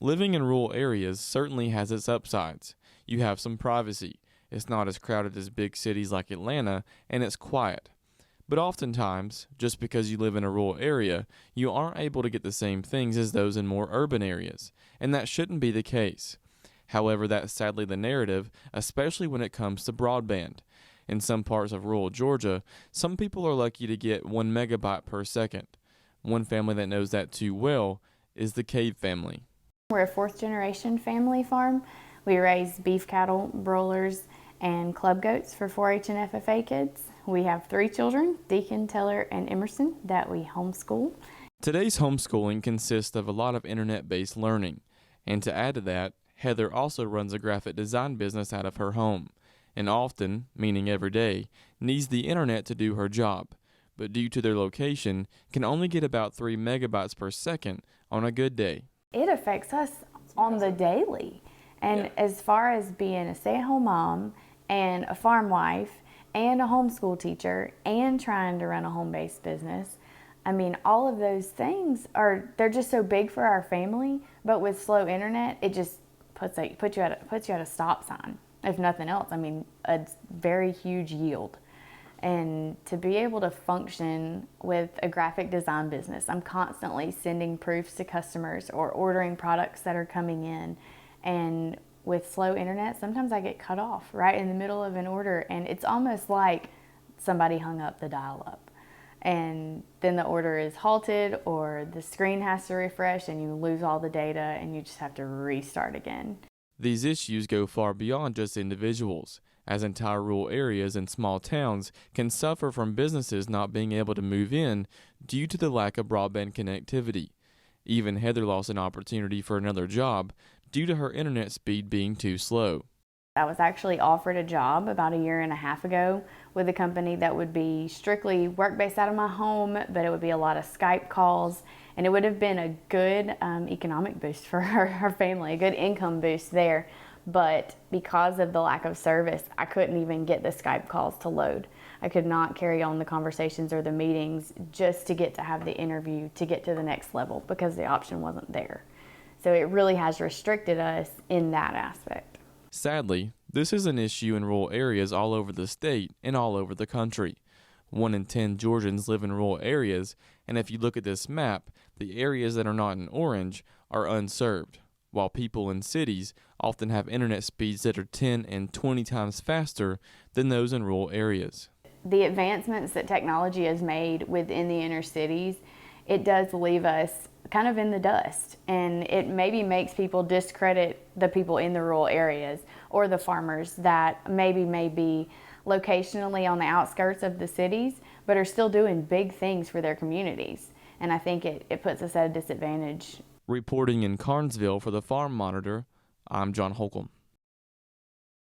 Living in rural areas certainly has its upsides. You have some privacy. It's not as crowded as big cities like Atlanta, and it's quiet. But oftentimes, just because you live in a rural area, you aren't able to get the same things as those in more urban areas, and that shouldn't be the case. However, that's sadly the narrative, especially when it comes to broadband. In some parts of rural Georgia, some people are lucky to get 1 megabyte per second. One family that knows that too well is the Cave family. We're a fourth-generation family farm. We raise beef cattle, broilers, and club goats for 4-H and FFA kids. We have 3 children, Deacon, Teller, and Emerson, that we homeschool. Today's homeschooling consists of a lot of internet-based learning. And to add to that, Heather also runs a graphic design business out of her home, and often, meaning every day, needs the internet to do her job, but due to their location, can only get about 3 megabytes per second on a good day. It affects us on the daily. And as far as being a stay-at-home mom and a farm wife and a homeschool teacher and trying to run a home-based business, I mean, all of those things they're just so big for our family, but with slow internet, it just puts you at a stop sign, if nothing else. I mean, a very huge yield. And to be able to function with a graphic design business, I'm constantly sending proofs to customers or ordering products that are coming in. And with slow internet, sometimes I get cut off right in the middle of an order, and it's almost like somebody hung up the dial-up. And then the order is halted, or the screen has to refresh and you lose all the data and you just have to restart again. These issues go far beyond just individuals, as entire rural areas and small towns can suffer from businesses not being able to move in due to the lack of broadband connectivity. Even Heather lost an opportunity for another job due to her internet speed being too slow. I was actually offered a job about 1.5 years ago with a company that would be strictly work-based out of my home, but it would be a lot of Skype calls, and it would have been a good economic boost for her family, a good income boost there. But because of the lack of service, I couldn't even get the Skype calls to load. I could not carry on the conversations or the meetings just to get to have the interview to get to the next level because the option wasn't there. So it really has restricted us in that aspect. Sadly, this is an issue in rural areas all over the state and all over the country. 1 in 10 Georgians live in rural areas, and if you look at this map, the areas that are not in orange are unserved, while people in cities often have internet speeds that are 10 and 20 times faster than those in rural areas. The advancements that technology has made within the inner cities, it does leave us kind of in the dust, and it maybe makes people discredit the people in the rural areas or the farmers that may be locationally on the outskirts of the cities but are still doing big things for their communities, and I think it puts us at a disadvantage. Reporting in Carnesville for the Farm Monitor, I'm John Holcomb.